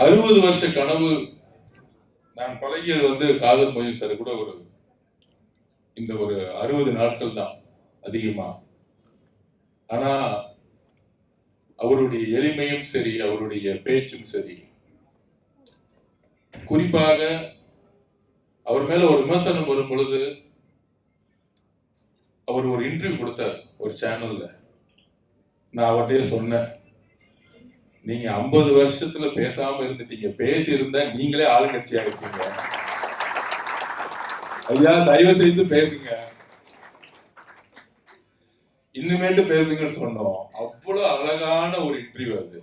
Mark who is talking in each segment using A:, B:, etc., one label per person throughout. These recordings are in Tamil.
A: 60 வருஷ கனவு. நான் பழகியது காதர் மொய்தீன் சார் கூட இந்த 60 நாட்கள் தான் அதிகமா. ஆனா அவருடைய எளிமையும் சரி, அவருடைய பேச்சும் சரி, குறிப்பாக அவர் மேல ஒரு விமர்சனம் வரும் பொழுது அவர் ஒரு இன்டர்வியூ கொடுத்தார் ஒரு சேனல்ல. நான் அவர்கிட்டயே சொன்னேன், நீங்க 50 வருஷத்துல பேசாம இருந்துட்டீங்க, பேசி இருந்தா நீங்களே ஆளுங்கட்சியா இருப்பீங்க. ஐயா தயவு செய்து பேசுங்க, இன்னுமேட்டு பேசுங்கன்னு சொன்னோம். அவ்வளவு அழகான ஒரு இன்டர்வியூ அது.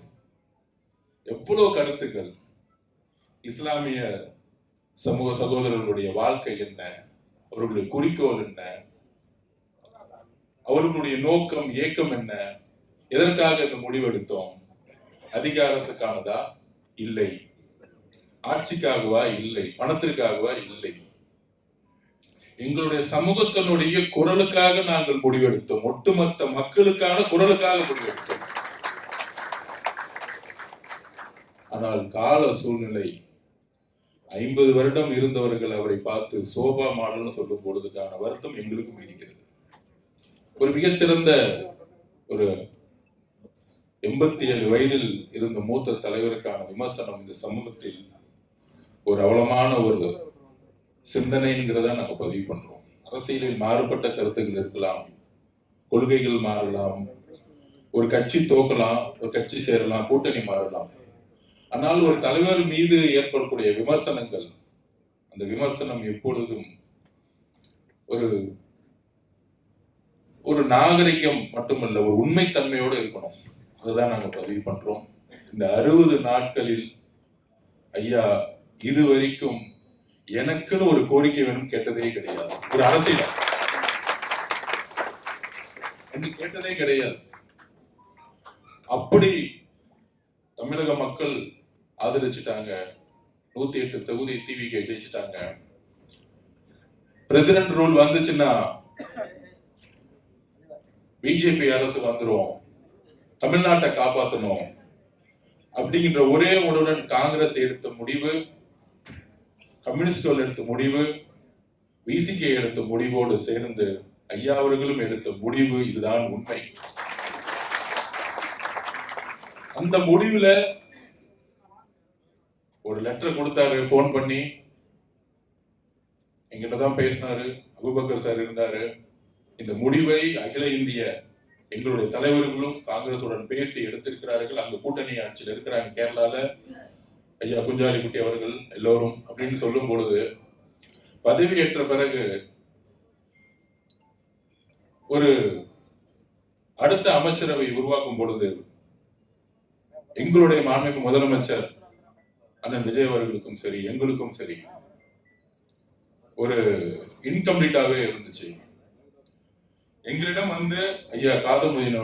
A: எவ்வளவு கருத்துக்கள், இஸ்லாமிய சமூக சகோதரர்களுடைய வாழ்க்கை என்ன, அவர்களுடைய குறிக்கோள் என்ன, அவர்களுடைய நோக்கம் ஏக்கம் என்ன, எதற்காக இந்த முடிவெடுத்தோம், அதிகாரத்துக்கானதா இல்லை, ஆட்சிக்காகவா இல்லை, பணத்திற்காகவா இல்லை, எங்களுடைய சமூகத்தினுடைய குரலுக்காக நாங்கள் முடிவெடுத்தோம், ஒட்டுமொத்த மக்களுக்கான குரலுக்காக முடிவெடுத்தோம். ஆனால் கால சூழ்நிலை 50 வருடம் இருந்தவர்கள் அவரை பார்த்து சோபா மாடல்னு சொல்லும் பொழுதுக்கான வருத்தம் எங்களுக்கும் இருக்கிறது. ஒரு மிகச்சிறந்த 87 வயதில் இருந்த மூத்த தலைவருக்கான விமர்சனம் இந்த சமூகத்தில் ஒரு அவலமான சிந்தனைங்கிறத நாங்க பதிவு பண்றோம். அரசியலில் மாறுபட்ட கருத்துக்கள் இருக்கலாம், கொள்கைகள் மாறலாம், ஒரு கட்சி தோக்கலாம், ஒரு கட்சி சேரலாம், கூட்டணி மாறலாம். ஆனால் ஒரு தலைவர் மீது ஏற்படக்கூடிய விமர்சனங்கள், அந்த விமர்சனம் எப்பொழுதும் ஒரு நாகரிகம் மட்டுமல்ல, ஒரு உண்மைத்தன்மையோடு இருக்கணும். அதுதான் நாங்க பதிவு பண்றோம். இந்த 60 நாட்களில் ஐயா இதுவரைக்கும் எனக்குன்னு ஒரு கோரிக்கை வேணும் கேட்டதே கிடையாது. ஒரு அரசியல் கேட்டதே கிடையாது. அப்படி தமிழக மக்கள் ஆதரிச்சுட்டாங்க. 108 தொகுதி டிவிக்கு ஜெயிச்சுட்டாங்க. பிரசிடென்ட் ரூல் வந்துச்சுன்னா பிஜேபி அரசு வந்துரும், தமிழ்நாட்டை காப்பாற்றணும் அப்படிங்கிற ஒரே உணர்வுடன் காங்கிரஸ் எடுத்த முடிவு, கம்யூனிஸ்டுகள் எடுத்த முடிவு, விசிகே எடுத்த முடிவோடு சேர்ந்து ஐயா அவர்களும் எடுத்த முடிவு, இதுதான் உண்மை. அந்த முடிவுல ஒரு லெட்டர் கொடுத்தாரு, போன் பண்ணி எங்கிட்டதான் பேசினாரு. அபூபக்கர் சார் இருந்தாரு. இந்த முடிவை அகில இந்திய எங்களுடைய தலைவர்களும் காங்கிரசுடன் பேசி எடுத்திருக்கிறார்கள். அங்க கூட்டணி ஆட்சியில் இருக்கிறாங்க கேரளால, ஐயா குஞ்சாலிக்குட்டி அவர்கள் எல்லோரும் அப்படின்னு சொல்லும் பொழுது, பதவியேற்ற பிறகு ஒரு அடுத்த அமைச்சரவை உருவாக்கும் பொழுது எங்களுடைய மாண்புமிகு முதலமைச்சர் அண்ணன் விஜய் அவர்களுக்கும் சரி, எங்களுக்கும் சரி, ஒரு இன்கம்ப்ளீட்டாவே இருந்துச்சு. எங்களிடம் ஐயா காதர் மொய்தீன்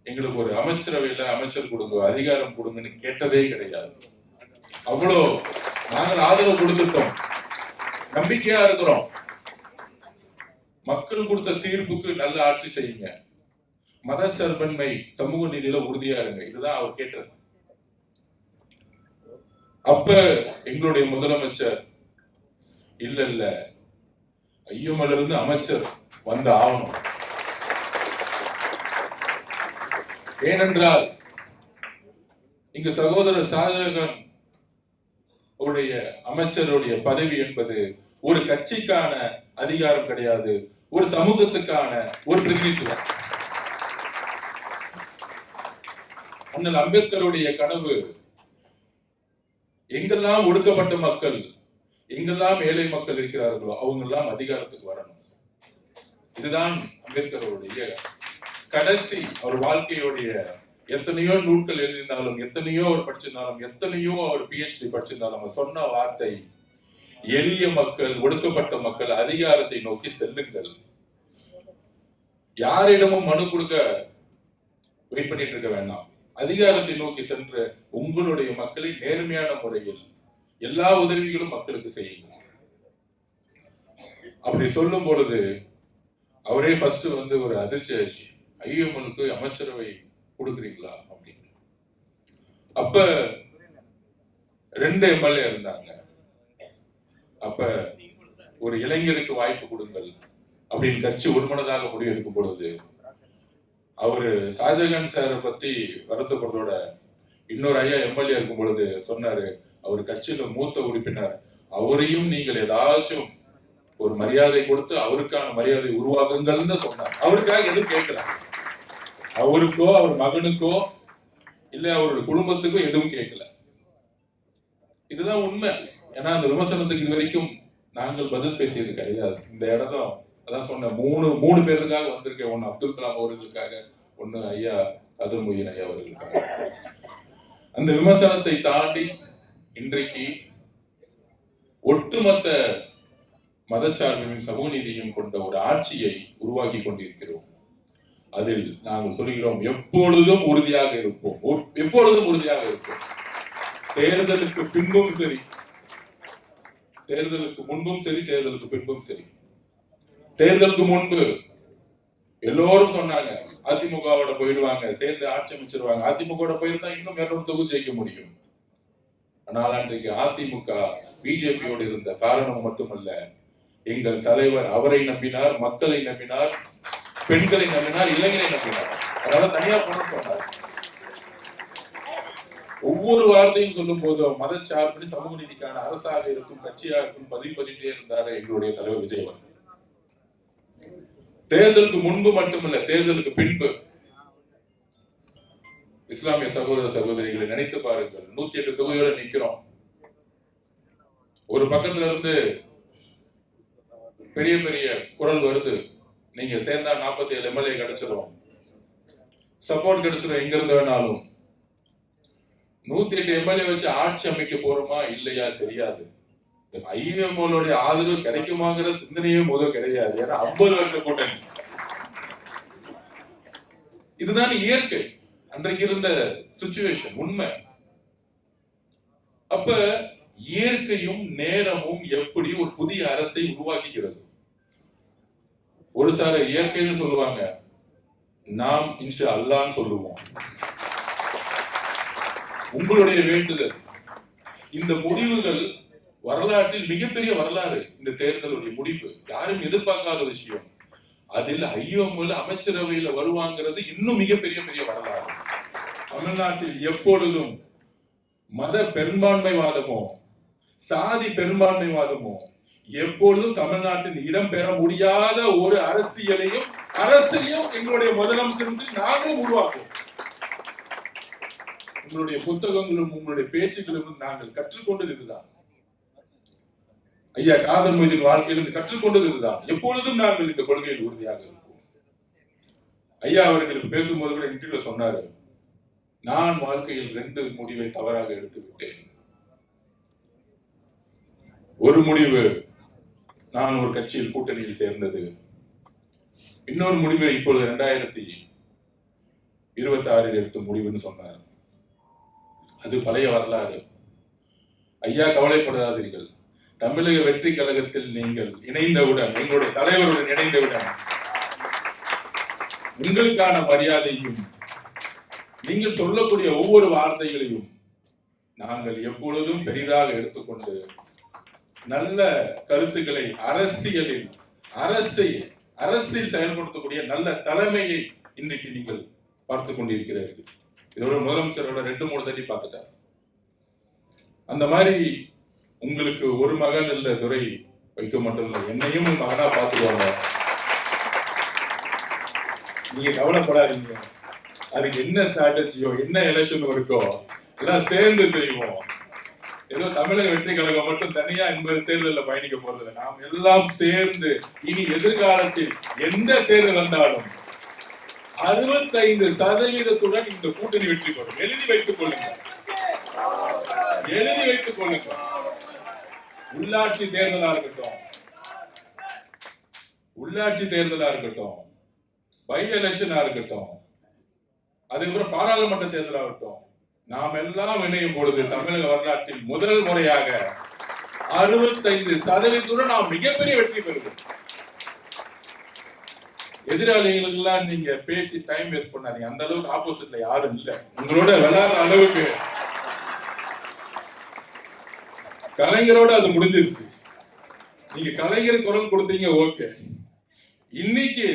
A: எங்களுக்கு ஒரு அமைச்சரவையில அமைச்சர் கொடுங்க, அதிகாரம் கொடுங்கன்னு கேட்டதே கிடையாது. அவ்வளோ நாங்கள் ஆதரவு கொடுத்துட்டோம், நம்பிக்கையா இருக்கிறோம். மக்கள் கொடுத்த தீர்ப்புக்கு நல்ல ஆட்சி செய்யுங்க, மதச்சார்பின்மை சமூக நீதியில உறுதியா இருங்க, இதுதான் அவர் கேட்டது. அப்ப எங்களுடைய முதலமைச்சர் இல்ல ஐயமல இருந்து அமைச்சர் வந்து ஆகணும். ஏனென்றால் இங்கு சகோதரர் ஷாஜகான் உடைய அமைச்சருடைய பதவி என்பது ஒரு கட்சிக்கான அதிகாரம் கிடையாது, ஒரு சமூகத்துக்கான ஒரு பிரதிநிதித்துவம். அண்ணல் அம்பேத்கருடைய கனவு, எங்கெல்லாம் ஒடுக்கப்பட்ட மக்கள், எங்கெல்லாம் ஏழை மக்கள் இருக்கிறார்களோ அவங்க எல்லாம் அதிகாரத்துக்கு வரணும். இதுதான் அம்பேத்கருடைய கடைசி அவர் வாழ்க்கையுடைய. எத்தனையோ நூல்கள் எழுதினாலும், எத்தனையோ அவர் படிச்சிருந்தாலும், எத்தனையோ அவர் PhD படிச்சிருந்தாலும், அவர் சொன்ன வார்த்தை, எளிய மக்கள், ஒடுக்கப்பட்ட மக்கள் அதிகாரத்தை நோக்கி செல்லுங்கள். யாரிடமும் மனு கொடுக்க வெயிட் பண்ணிட்டு இருக்க வேண்டாம், அதிகாரத்தை நோக்கி சென்று உங்களுடைய மக்களை நேர்மையான முறையில் எல்லா உதவிகளும் மக்களுக்கு செய்யுங்கள். அப்படி சொல்லும் பொழுது அவரே ஃபர்ஸ்ட் ஒரு அதிர்ச்சி ஆயிடுச்சு, ஐயோமலுக்கு அமைச்சரவை கொடுக்குறீங்களா அப்படின்னு. அப்ப 2 எம்எல்ஏ இருந்தாங்க. அப்ப ஒரு இளைஞருக்கு வாய்ப்பு கொடுங்கள் அப்படின்னு கட்சி ஒருமனதாக முடிவெடுக்கும் பொழுது அவரு ஷாஜகான் சாரை பத்தி வருத்தப்படுறதோட இன்னொரு ஐயா எம்எல்ஏ இருக்கும் பொழுது சொன்னாரு, அவர் கட்சியில மூத்த உறுப்பினர், அவரையும் நீங்கள் ஏதாச்சும் ஒரு மரியாதை கொடுத்து அவருக்கான மரியாதை உருவாக்குங்கள்னு சொன்னார். அவருக்காக எதுவும் கேட்கல, அவருக்கோ அவர் மகனுக்கோ இல்ல அவருடைய குடும்பத்துக்கோ எதுவும் கேட்கல. இதுதான் உண்மை. ஏன்னா அந்த விமர்சனத்துக்கு இது வரைக்கும் நாங்கள் பதில் பேசியது கிடையாது. இந்த இடத்துல அதான் சொன்ன மூணு பேருக்காக வந்திருக்கேன். ஒன்னு அப்துல் கலாம் அவர்களுக்காக, ஒன்னு ஐயா கதிர் மொய்தீன் ஐயா அவர்களுக்காக. அந்த விமர்சனத்தை தாண்டி இன்றைக்கு ஒட்டுமொத்த மதச்சார்பையும் சமூக நீதியும் கொண்ட ஒரு ஆட்சியை உருவாக்கி கொண்டிருக்கிறோம். அதில் நாங்கள் சொல்கிறோம், எப்பொழுதும் உறுதியாக இருப்போம், எப்பொழுதும் உறுதியாக இருப்போம். தேர்தலுக்கு பின்பும் சரி, தேர்தலுக்கு முன்பும் சரி, தேர்தலுக்கு பின்பும் சரி. தேர்தலுக்கு முன்பு எல்லோரும் சொன்னாங்க அதிமுகவோட போயிடுவாங்க, சேர்ந்து ஆட்சி அமைச்சிருவாங்க. அதிமுக போயிருந்தா இன்னும் 200 தொகுதி ஜெயிக்க முடியும். ஆனால் அன்றைக்கு அதிமுக பிஜேபியோடு இருந்த காரணம் மட்டுமல்ல, எங்கள் தலைவர் அவரை நம்பினார், மக்களை நம்பினார், பெண்களை நம்பினார், இளைஞரை நம்பினார். அதனால தனியார் பணம் சொன்னார். ஒவ்வொரு வார்த்தையும் சொல்லும் போதும் மதச்சார்பு சமூக நீதிக்கான அரசாக இருக்கும், கட்சியாக இருக்கும் பதிவிட்டே இருந்தாரு எங்களுடைய தலைவர் விஜய் அவர்கள். தேர்தலுக்கு முன்பு மட்டுமல்ல, தேர்தலுக்கு பின்பு இஸ்லாமிய சகோதர சகோதரிகளை நினைத்து பாருங்கள். 108 தொகுதியோட நிக்கிறோம். ஒரு பக்கத்துல இருந்து பெரிய பெரிய குரல் வருது, நீங்க சேர்ந்தா 47 எம்எல்ஏ கிடைச்சிடும், சப்போர்ட் கிடைச்சிடும் எங்க இருந்து வேணாலும். 108 எம்எல்ஏ வச்சு ஆட்சி அமைக்க போறோமா இல்லையா தெரியாது. ஐஎம்ஓடைய ஆதரவு கிடைக்குமாங்கிற சிந்தனையே முதல் கிடையாது. ஏன்னா 50 வருஷ கூட்டணி. இதுதான் இயற்கை, அன்றைக்கு இருந்த சிச்சுவேஷன், உண்மை. அப்ப இயற்கையும் நேரமும் எப்படி ஒரு புதிய அரசை உருவாக்குகிறது. ஒரு சார இயற்கைன்னு சொல்லுவாங்க, நாம் இன்ஷா அல்லாஹ்னு சொல்லுவோம். உங்களுடைய வேண்டுதல், இந்த முடிவுகள் வரலாற்றில் மிகப்பெரிய வரலாறு. இந்த தேர்தலுடைய முடிவு யாரும் எதிர்பார்க்காத விஷயம். அதில் ஐயோமுல அமைச்சரவையில வருவாங்கிறது இன்னும் மிகப்பெரிய பெரிய வரலாறு. தமிழ்நாட்டில் எப்பொழுதும் மத பெரும்பான்மைவாதமோ சாதி பெரும்பான்மைவாதமோ எப்பொழுதும் தமிழ்நாட்டில் இடம் பெற முடியாத ஒரு அரசியலையும் எங்களுடைய முதலமைச்சர் நாங்களும் உருவாக்குவோம். உங்களுடைய புத்தகங்களும் உங்களுடைய பேச்சுக்களும் நாங்கள் கற்றுக்கொண்டது இதுதான். ஐயா காதர் மொய்தீன் வாழ்க்கையிலிருந்து கற்றுக்கொண்டது இதுதான். எப்பொழுதும் நாங்கள் இந்த கொள்கையில் உறுதியாக இருப்போம். ஐயா அவர்கள் பேசும்போது கூட இன்டர்வியூல சொன்னாரு, நான் வாழ்க்கையில் 2 முடிவை தவறாக எடுத்து விட்டேன். ஒரு முடிவு நான் ஒரு கட்சியில் கூட்டணியில் சேர்ந்தது. இன்னொரு முடிவு இப்பொழுது 2026 எடுத்த முடிவுன்னு சொன்னார். அது பழைய வரலாறு. ஐயா கவலைப்படாதீர்கள், தமிழக வெற்றி கழகத்தில் நீங்கள் இணைந்தவுடன், எங்களுடைய தலைவருடன் இணைந்தவுடன் உங்களுக்கான மரியாதையும் நீங்கள் சொல்லக்கூடிய ஒவ்வொரு வார்த்தைகளையும் நாங்கள் எப்பொழுதும் பெரிதாக எடுத்துக்கொண்டு நல்ல கருத்துக்களை அரசியல் செயல்படுத்தக்கூடிய நல்ல தலைமையை இன்றைக்கு நீங்கள் பார்த்து கொண்டிருக்கிறீர்கள். இதோட முதலமைச்சரோட 2-3 தட்டி பார்த்துட்டார். அந்த மாதிரி உங்களுக்கு ஒரு மகன் இல்ல துரை வைக்க மட்டும் இல்லை, என்னையும் மகனா பார்த்துக்குவாங்க. நீங்க கவலைப்படாதீங்க. அதுக்கு என்ன ஸ்ட்ராட்டஜியோ என்ன எலெக்ஷன் இருக்கோ எல்லாம் சேர்ந்து செய்வோம். ஏதோ தமிழக வெற்றி கழகம் மட்டும் தனியா என்பது தேர்தலில் பயணிக்க போறது. நாம் எல்லாம் சேர்ந்து இனி எதிர்காலத்தில் எந்த தேர்தல் வந்தாலும் 65% இந்த கூட்டணி வெற்றி பெறும். எழுதி வைத்துக் கொள்ளுங்கள். உள்ளாட்சி தேர்தலா இருக்கட்டும், பை எலெக்ஷனா இருக்கட்டும், அதுக்கப்புறம் பாராளுமன்ற தேர்தலா இருக்கட்டும், நாம் எல்லாம் இணையும் பொழுது தமிழக வரலாற்றில் முதல் முறையாக 65% நாம் மிகப்பெரிய வெற்றி பெறுவோம். எதிராளிகளுக்கெல்லாம் நீங்க பேசி டைம் வேஸ்ட் பண்ணாதீங்க. அந்த அளவுக்கு ஆப்போசிட்ல யாரும் இல்ல. உங்களோட விளையாடுற அளவுக்கு கலைஞரோட அது முடிஞ்சிருச்சு. நீங்க கலைஞர் குரல் கொடுத்தீங்க, ஓகே. இன்னைக்கு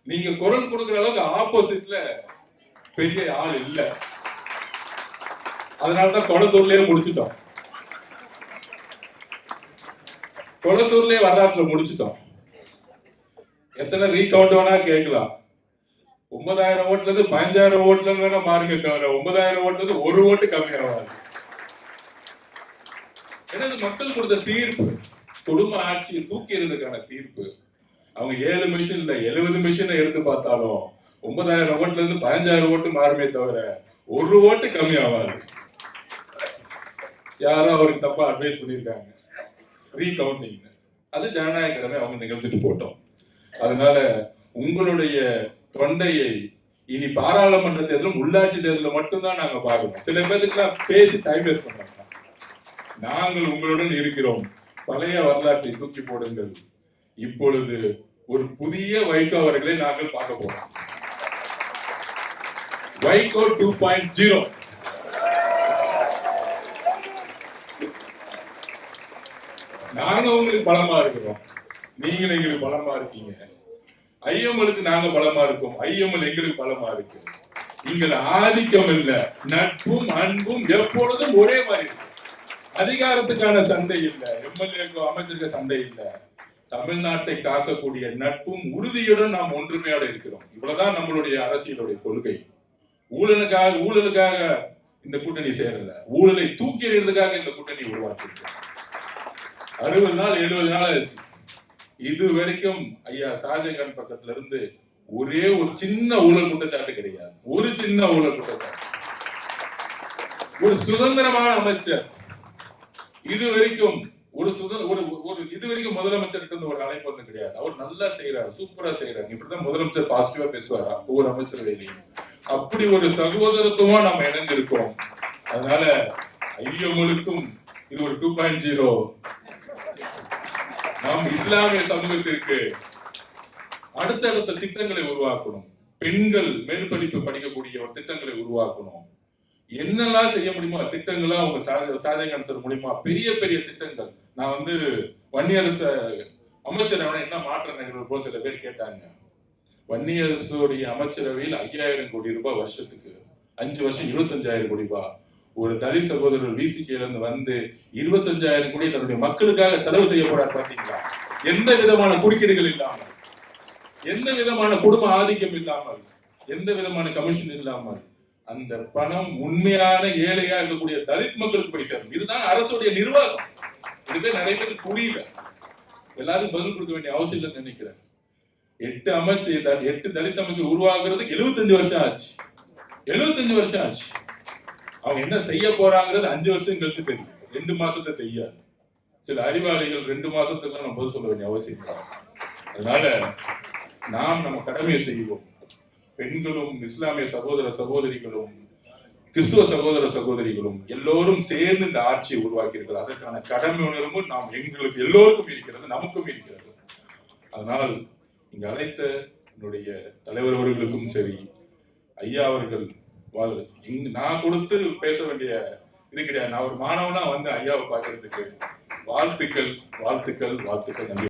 A: நீங்க குரல் கொடுக்கிற அளவுக்கு ஆப்போசிட்ல பெரிய ஆள் இல்ல. அதனாலதான் கொளத்தூர்லயே முடிச்சிட்டோம். கொளத்தூர்லயே வரலாற்றுல முடிச்சிட்டோம். எத்தனை ரீகவுண்ட் வேணா கேட்கலாம். 9,000 ஓட்டுல இருந்து 15,000 ஓட்டுல வேணா மாறுங்க தவிர 9,000 ஓட்டுல இருந்து ஒரு ஓட்டு கம்மியாகாது. ஏன்னா இது மக்கள் கொடுத்த தீர்ப்பு, குடும்ப ஆட்சியை தூக்கிறதுக்கான தீர்ப்பு. அவங்க 7 மிஷின்ல 70 மிஷினை எடுத்து பார்த்தாலும் 9,000 ஓட்டுல இருந்து 15,000 ஓட்டு மாறுமே தவிர ஒரு ஓட்டு கம்மியாகாது. யாரோ அவருக்கு தப்பா அட்வைஸ் பண்ணியிருக்காங்க ரீகவுண்டிங். அது ஜனநாயக கடமை, அவங்க நிகழ்த்திட்டு போட்டோம். அதனால உங்களுடைய தொண்டையை இனி பாராளுமன்ற தேர்தலும் உள்ளாட்சி தேர்தலில் மட்டும்தான் நாங்க பார்க்கணும். சில பேருக்கு பேசி டைம் வேஸ்ட் பண்றாங்க. நாங்கள் உங்களுடன் இருக்கிறோம். பழைய வரலாற்றை தூக்கி போடுங்கள். இப்பொழுது ஒரு புதிய வைகோ அவர்களை நாங்கள் பார்க்க போறோம். வைகோ 2.0. நாங்க உங்களுக்கு பலமா இருக்கிறோம், நீங்க எங்களுக்கு பலமா இருக்கீங்க. ஐஎம்எலுக்கு நாங்க பலமா இருக்கோம், ஐஎம்எல் எங்களுக்கு பலமா இருக்கு. நீங்கள் ஆதிக்கம் இல்ல, நட்பும் அன்பும் எப்பொழுதும் ஒரே மாதிரி இருக்கு. அதிகாரத்துக்கான சண்டை இல்ல, எம்எல்ஏக்கு அமைச்சருக்கு சண்டை இல்ல. தமிழ்நாட்டை காக்கக்கூடிய நட்பும் உறுதியுடன் நாம் ஒன்றுமையோட இருக்கிறோம். இவ்வளவுதான் நம்மளுடைய அரசியலுடைய கொள்கை. ஊழலுக்காக இந்த கூட்டணி சேரல, ஊழலை தூக்கி எறியறதுக்காக இந்த கூட்டணி உருவாக்கியிருக்கோம். 60 நாள் 70 நாள் ஆச்சு. இது வரைக்கும் ஐயா ஷாஜகான் பக்கத்துல இருந்து ஒரே ஒரு சின்ன ஊழல் குற்றச்சாட்டு கிடையாது. ஒரு சின்ன ஊழல் குற்றச்சாட்டு. ஒரு சுதந்திரமான அமைச்சர் இது வரைக்கும் இது வரைக்கும் முதலமைச்சருக்கு ஒரு அழைப்பு வந்து கிடையாது. அவர் நல்லா செய்யறாரு, சூப்பரா செய்யறாரு. இப்படிதான் முதலமைச்சர் பாசிட்டிவா பேசுவாரா ஒவ்வொரு அமைச்சரவையிலையும். அப்படி ஒரு சகோதரத்துவமா நம்ம இணைஞ்சிருக்கோம். அதனால ஐஎம்எலுக்கும் இது ஒரு 2.0. நாம் இஸ்லாமிய சமூகத்திற்கு அடுத்தடுத்த திட்டங்களை உருவாக்கணும். பெண்கள் மேற்படிப்பு படிக்கக்கூடிய ஒரு திட்டங்களை உருவாக்கணும். என்னெல்லாம் செய்ய முடியுமோ திட்டங்களா அவங்க ஷாஜகான் சார் மூலியமா பெரிய பெரிய திட்டங்கள். நான் வன்னியரச அமைச்சரவை என்ன மாற்ற நிகழ்வு சில பேர் கேட்டாங்க. வன்னியரசுடைய அமைச்சரவையில் 5,000 கோடி ரூபாய் வருஷத்துக்கு, 5 வருஷம் 25,000 கோடி ரூபாய். ஒரு தலித் சகோதரர் விசிகேல இருந்து 25,000 கோடி தன்னுடைய மக்களுக்காக செலவு செய்ய போறாரு. பாத்தீங்களா? எந்த விதமான குறுக்கீடுகள் இல்லாமல், எந்த விதமான குடும்ப ஆதிக்கம் இல்லாமல், எந்த விதமான கமிஷன் இல்லாமல் அந்த பணம் உண்மையான ஏழையா இருக்கக்கூடிய தலித் மக்களுக்கு போய் சேரும். இதுதான் அரசுடைய நிர்வாகம். இதுவே நிறைய பேருக்கு புரியல. எல்லாரும் பதில் கொடுக்க வேண்டிய அவசியம் இல்லைன்னு நினைக்கிறேன். 8 தலித் அமைச்சர் உருவாக்குறதுக்கு 75 வருஷம் ஆச்சு. 75 வருஷம் ஆச்சு. அவங்க என்ன செய்ய போறாங்கிறது 5 வருஷம் கழிச்சு தெரியும், 2 மாசத்தை தெரியாது. சில அறிவாளிகள் 2 மாசத்துக்கு நம்ம பதில் சொல்ல வேண்டிய அவசியம் இல்லை. அதனால நாம் நம்ம கடமையை செய்வோம். பெண்களும் இஸ்லாமிய சகோதர சகோதரிகளும் கிறிஸ்துவ சகோதர சகோதரிகளும் எல்லோரும் சேர்ந்து இந்த ஆட்சியை உருவாக்கி இருக்கிறார். அதற்கான கடமை உணர்வும் நாம் எங்களுக்கு எல்லோருக்கும் இருக்கிறது, நமக்கும் இருக்கிறது. அதனால் இங்க அழைத்த என்னுடைய தலைவர் அவர்களுக்கும் சரி, ஐயா அவர்கள் நான் கொடுத்து பேச வேண்டிய இது கிடையாது. நான் ஒரு மாணவனா ஐயாவை பார்க்கறதுக்கு வாழ்த்துக்கள், வாழ்த்துக்கள், வாழ்த்துக்கள். நன்றி.